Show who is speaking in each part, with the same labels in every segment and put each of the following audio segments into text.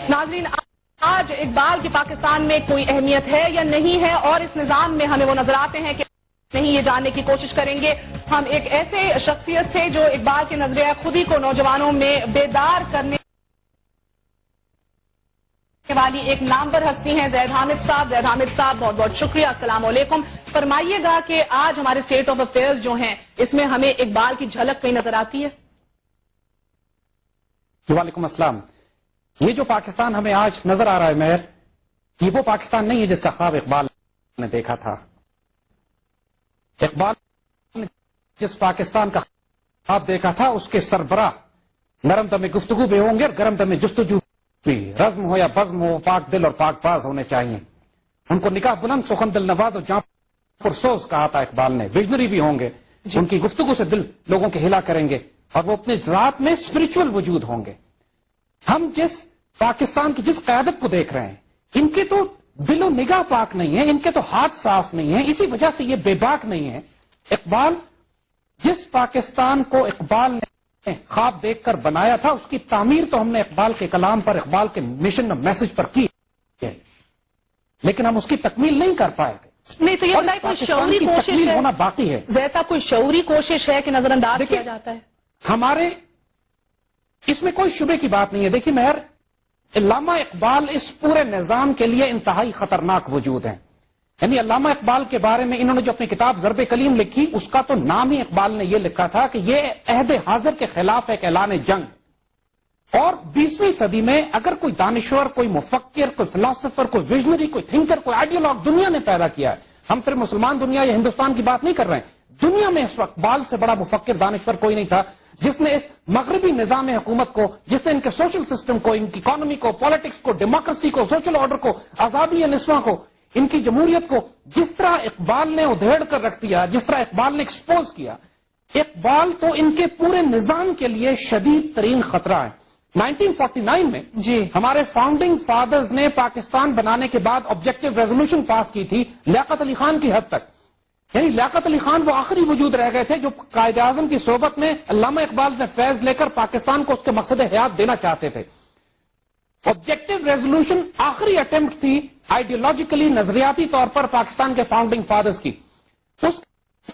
Speaker 1: ناظرین، آج اقبال کی پاکستان میں کوئی اہمیت ہے یا نہیں ہے، اور اس نظام میں ہمیں وہ نظر آتے ہیں کہ نہیں، یہ جاننے کی کوشش کریں گے ہم ایک ایسے شخصیت سے جو اقبال کے نظریہ خودی کو نوجوانوں میں بیدار کرنے والی ایک نامور ہستی ہیں، زید حامد صاحب۔ زید حامد صاحب، بہت بہت شکریہ، السلام علیکم۔ فرمائیے گا کہ آج ہمارے اسٹیٹ آف افیئرز جو ہیں اس میں ہمیں اقبال کی جھلک کہیں نظر آتی ہے؟
Speaker 2: وعلیکم السلام۔ یہ جو پاکستان ہمیں آج نظر آ رہا ہے مہر، یہ وہ پاکستان نہیں ہے جس کا خواب اقبال نے دیکھا تھا۔ اقبال نے جس پاکستان کا خواب دیکھا تھا اس کے سربراہ نرم دم گفتگو بھی ہوں گے اور گرم دم جستجو بھی، رزم ہو یا بزم ہو، پاک دل اور پاک باز ہونے چاہیے۔ ان کو نکاح بلند، سخن دل نواز اور جاں پرسوز کہا تھا اقبال نے۔ ویژنری بھی ہوں گے، ان کی گفتگو سے دل لوگوں کے ہلا کریں گے، اور وہ اپنے ذات میں اسپرچل وجود ہوں گے۔ ہم جس پاکستان کی جس قیادت کو دیکھ رہے ہیں، ان کے تو دل و نگاہ پاک نہیں ہے، ان کے تو ہاتھ صاف نہیں ہیں، اسی وجہ سے یہ بے باک نہیں ہے۔ اقبال، جس پاکستان کو اقبال نے خواب دیکھ کر بنایا تھا، اس کی تعمیر تو ہم نے اقبال کے کلام پر، اقبال کے مشن اور میسج پر کی ہے، لیکن ہم اس کی تکمیل نہیں کر پائے تھے۔
Speaker 1: نہیں تو یہ بتائیں، کوئی شعوری کوشش ہے
Speaker 2: ہونا باقی ہے؟
Speaker 1: زید صاحب، کوئی شعوری کوشش ہے کہ نظر انداز کیا جاتا ہے؟
Speaker 2: ہمارے اس میں کوئی شبے کی بات نہیں ہے۔ دیکھیے مہر، علامہ اقبال اس پورے نظام کے لیے انتہائی خطرناک وجود ہیں۔ یعنی علامہ اقبال کے بارے میں انہوں نے جو اپنی کتاب ضرب کلیم لکھی، اس کا تو نام ہی اقبال نے یہ لکھا تھا کہ یہ عہد حاضر کے خلاف ایک اعلان جنگ۔ اور 20ویں صدی میں اگر کوئی دانشور، کوئی مفکر، کوئی فلاسفر، کوئی ویژنری، کوئی تھنکر، کوئی آئیڈیالوگ دنیا نے پیدا کیا ہے، ہم صرف مسلمان دنیا یا ہندوستان کی بات نہیں کر رہے ہیں، دنیا میں اس وقت اقبال سے بڑا مفکر دانشور کوئی نہیں تھا جس نے اس مغربی نظام حکومت کو، جس نے ان کے سوشل سسٹم کو، ان کی اکانومی کو، پالیٹکس کو، ڈیموکریسی کو، سوشل آرڈر کو، آزادی نسواں کو، ان کی جمہوریت کو جس طرح اقبال نے ادھیڑ کر رکھ دیا، جس طرح اقبال نے ایکسپوز کیا۔ اقبال تو ان کے پورے نظام کے لیے شدید ترین خطرہ ہے۔ 1949 میں ہمارے فاؤنڈنگ فادرز نے پاکستان بنانے کے بعد آبجیکٹو ریزولوشن پاس کی تھی لیاقت علی خان کی حد تک۔ یعنی لیاقت علی خان وہ آخری وجود رہ گئے تھے جو قائد اعظم کی صحبت میں علامہ اقبال نے فیض لے کر پاکستان کو اس کے مقصد حیات دینا چاہتے تھے۔ آبجیکٹو ریزولوشن آخری اٹیمپٹ تھی آئیڈیالوجیکلی، نظریاتی طور پر پاکستان کے فاؤنڈنگ فادرز کی۔ اس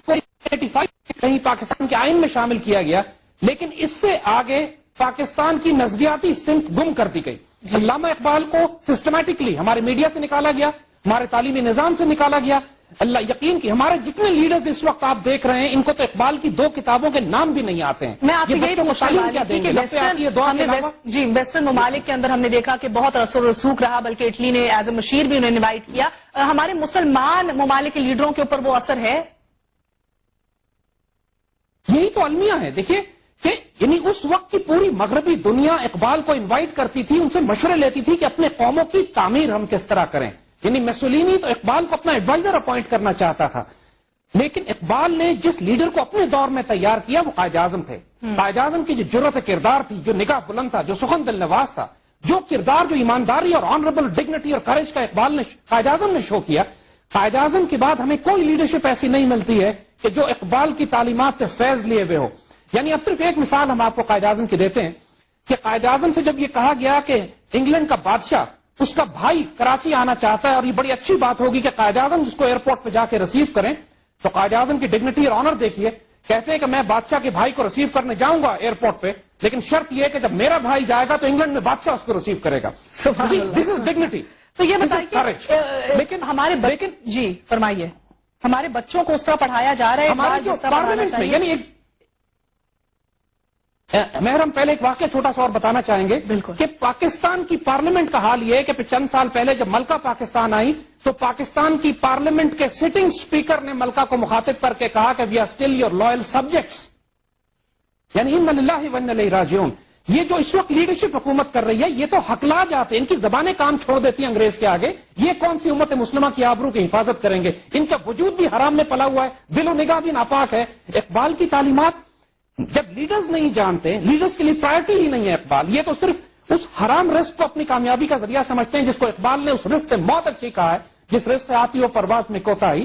Speaker 2: کو 85 کہیں پاکستان کے آئین میں شامل کیا گیا، لیکن اس سے آگے پاکستان کی نظریاتی سمت گم کر دی گئی۔ علامہ اقبال کو سسٹمیٹکلی ہمارے میڈیا سے نکالا گیا، ہمارے تعلیمی نظام سے نکالا گیا۔ اللہ یقین کی ہمارے جتنے لیڈرز اس وقت آپ دیکھ رہے ہیں، ان کو تو اقبال کی 2 کتابوں کے نام بھی نہیں آتے ہیں۔
Speaker 1: میں آپ سے
Speaker 2: بچوں کو تعلیم کیا دیں گے؟
Speaker 1: ویسٹرن ممالک کے اندر ہم نے دیکھا کہ بہت اثر و رسوخ رہا، بلکہ اٹلی نے ایز اے مشیر بھی انہیں انوائٹ کیا۔ ہمارے مسلمان ممالک کے لیڈروں کے اوپر وہ اثر ہے؟
Speaker 2: یہی تو المیہ ہے۔ دیکھیے کہ یعنی اس وقت کی پوری مغربی دنیا اقبال کو انوائٹ کرتی تھی، ان سے مشورے لیتی تھی کہ اپنے قوموں کی تعمیر ہم کس طرح کریں۔ یعنی میسولینی تو اقبال کو اپنا ایڈوائزر اپوائنٹ کرنا چاہتا تھا، لیکن اقبال نے جس لیڈر کو اپنے دور میں تیار کیا وہ قائد اعظم تھے۔ قائد اعظم کی جو جرأت کردار تھی، جو نگاہ بلند تھا، جو سخن دل نواز تھا، جو کردار، جو ایمانداری اور آنریبل ڈگنیٹی اور کریج کا اقبال نے، قائد اعظم نے شو کیا۔ قائد اعظم کے بعد ہمیں کوئی لیڈرشپ ایسی نہیں ملتی ہے کہ جو اقبال کی تعلیمات سے فیض لیے ہوئے ہو۔ یعنی اب صرف ایک مثال ہم آپ کو قائد اعظم کی دیتے ہیں کہ قائد اعظم سے جب یہ کہا گیا کہ انگلینڈ کا بادشاہ اس کا بھائی کراچی آنا چاہتا ہے اور یہ بڑی اچھی بات ہوگی کہ قائد اعظم جس کو ایئرپورٹ پہ جا کے ریسیو کریں، تو قائد اعظم کی ڈگنیٹی اور آنر دیکھیے، کہتے ہیں کہ میں بادشاہ کے بھائی کو ریسیو کرنے جاؤں گا ایئرپورٹ پہ، لیکن شرط یہ کہ جب میرا بھائی جائے گا تو انگلینڈ میں بادشاہ اس کو ریسیو کرے گا۔ دس از ڈگنیٹی۔
Speaker 1: تو یہ بتائیے، لیکن ہمارے جی فرمائیے، ہمارے بچوں کو اس طرح پڑھایا جا رہا ہے
Speaker 2: ہمارے جو پارلیمنٹ میں، یعنی ایک مہر، ہم پہلے ایک واقعہ چھوٹا سا اور بتانا چاہیں گے کہ پاکستان کی پارلیمنٹ کا حال یہ ہے کہ چند سال پہلے جب ملکہ پاکستان آئی تو پاکستان کی پارلیمنٹ کے سٹنگ سپیکر نے ملکہ کو مخاطب کر کے کہا کہ we are still your loyal subjects, یعنی انا للہ و انا الیہ راجعون۔ یہ جو اس وقت لیڈرشپ حکومت کر رہی ہے، یہ تو حقلا جاتے ہیں، ان کی زبانیں کام چھوڑ دیتی ہیں انگریز کے آگے۔ یہ کون سی امت مسلمہ کی آبرو کی حفاظت کریں گے؟ ان کا وجود بھی حرام میں پلا ہوا ہے، دل و نگاہ بھی ناپاک ہے۔ اقبال کی تعلیمات جب لیڈرز نہیں جانتے، لیڈرز کے لیے پرائرٹی ہی نہیں ہے اقبال، یہ تو صرف اس حرام رزق کو اپنی کامیابی کا ذریعہ سمجھتے ہیں جس کو اقبال نے اس رزق سے موت اچھی کہا ہے، جس رزق سے آتی ہو پرواز میں کوتاہی۔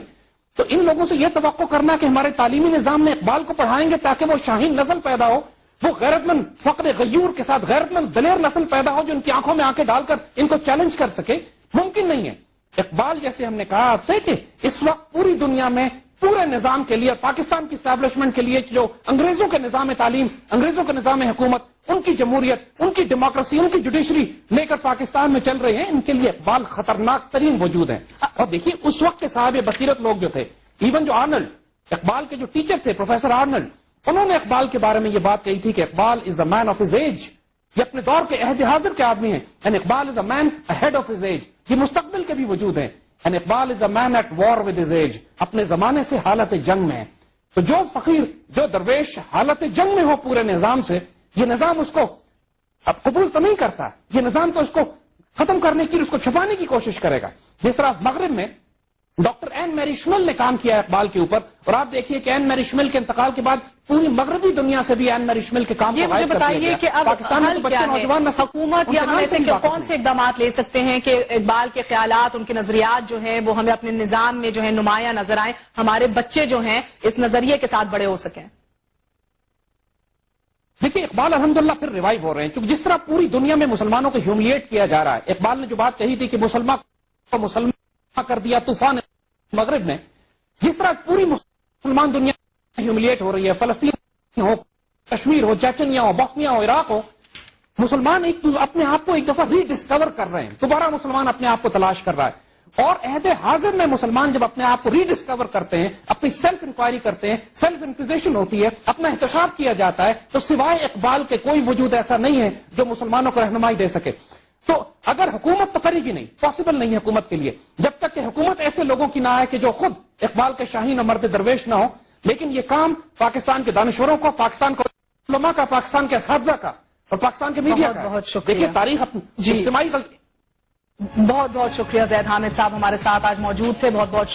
Speaker 2: تو ان لوگوں سے یہ توقع کرنا کہ ہمارے تعلیمی نظام میں اقبال کو پڑھائیں گے تاکہ وہ شاہین نسل پیدا ہو، وہ غیرت مند فقر غیور کے ساتھ غیرت مند دلیر نسل پیدا ہو جو ان کی آنکھوں میں آنکھیں ڈال کر ان کو چیلنج کر سکے، ممکن نہیں ہے۔ اقبال جیسے ہم نے کہا آپ سے کہ اس وقت پوری دنیا میں پورے نظام کے لیے، پاکستان کی اسٹیبلشمنٹ کے لیے جو انگریزوں کے نظام تعلیم، انگریزوں کے نظام حکومت، ان کی جمہوریت، ان کی ڈیموکریسی، ان کی جوڈیشری لے کر پاکستان میں چل رہے ہیں، ان کے لیے اقبال خطرناک ترین وجود ہیں۔ اور دیکھیے اس وقت کے صاحب بصیرت لوگ جو تھے، ایون جو آرنلڈ، اقبال کے جو ٹیچر تھے پروفیسر آرنلڈ، انہوں نے اقبال کے بارے میں یہ بات کہی تھی کہ Iqbal is a man of his age, یہ اپنے دور کے عہد حاضر کے آدمی ہیں، and Iqbal is a man ahead of his age, یہ مستقبل کے بھی وجود ہیں، and Iqbal is a man at war with his age, اپنے زمانے سے حالت جنگ میں ہے۔ تو جو فقیر، جو درویش حالت جنگ میں ہو پورے نظام سے، یہ نظام اس کو اب قبول تو نہیں کرتا، یہ نظام تو اس کو ختم کرنے کی، اس کو چھپانے کی کوشش کرے گا۔ جس طرح مغرب میں ڈاکٹر این میری شمل نے کام کیا ہے اقبال کے اوپر، اور آپ دیکھیے کہ این میری شمل کے انتقال کے بعد پوری مغربی دنیا سے بھی این میری شمل کے کام
Speaker 1: یہ
Speaker 2: کو
Speaker 1: مجھے
Speaker 2: غائب کر دیا
Speaker 1: بتائیے
Speaker 2: گیا۔
Speaker 1: کہ اب
Speaker 2: پاکستان میں
Speaker 1: حل
Speaker 2: تو بچے
Speaker 1: کیا ہے؟
Speaker 2: نوجوان نسل
Speaker 1: حکومت
Speaker 2: ان
Speaker 1: یا
Speaker 2: کے
Speaker 1: ہم
Speaker 2: نام
Speaker 1: ایسے
Speaker 2: سے بھی واقف
Speaker 1: کون سے
Speaker 2: نہیں۔
Speaker 1: اقدامات لے سکتے ہیں کہ اقبال کے خیالات، ان کے نظریات جو ہیں وہ ہمیں اپنے نظام میں جو ہے نمایاں نظر آئیں، ہمارے بچے جو ہیں اس نظریے کے ساتھ بڑے ہو سکیں؟
Speaker 2: دیکھیے اقبال الحمدللہ پھر ریوائیو ہو رہے ہیں، کیونکہ جس طرح پوری دنیا میں مسلمانوں کو ہیوملیٹ کیا جا رہا ہے، اقبال نے جو بات کہی تھی کہ مسلمان کر دیا طوفان مغرب نے، جس طرح پوری مسلمان دنیا ہیوملیٹ ہو رہی ہے، فلسطین ہو، کشمیر ہو، چیچنیا ہو، بوسنیا ہو، عراق ہو، مسلمان اپنے آپ کو ایک دفعہ ری ڈسکور کر رہے ہیں، دوبارہ مسلمان اپنے آپ کو تلاش کر رہا ہے، اور عہد حاضر میں مسلمان جب اپنے آپ کو ری ڈسکور کرتے ہیں، اپنی سیلف انکوائری کرتے ہیں، سیلف انکویزیشن ہوتی ہے، اپنا احتساب کیا جاتا ہے، تو سوائے اقبال کے کوئی وجود ایسا نہیں ہے جو مسلمانوں کو رہنمائی دے سکے۔ تو اگر حکومت تو کرے گی نہیں، پاسبل نہیں ہے حکومت کے لیے، جب تک کہ حکومت ایسے لوگوں کی نہ آئے کہ جو خود اقبال کے شاہین اور مرد درویش نہ ہو، لیکن یہ کام پاکستان کے دانشوروں کو، پاکستان کے علماء کا، پاکستان کے اساتذہ کا اور پاکستان کے میڈیا کا۔
Speaker 1: بہت شکریہ۔
Speaker 2: دیکھیے تاریخ اجتماعی
Speaker 1: بہت بہت شکریہ زید حامد صاحب ہمارے ساتھ آج موجود تھے، بہت بہت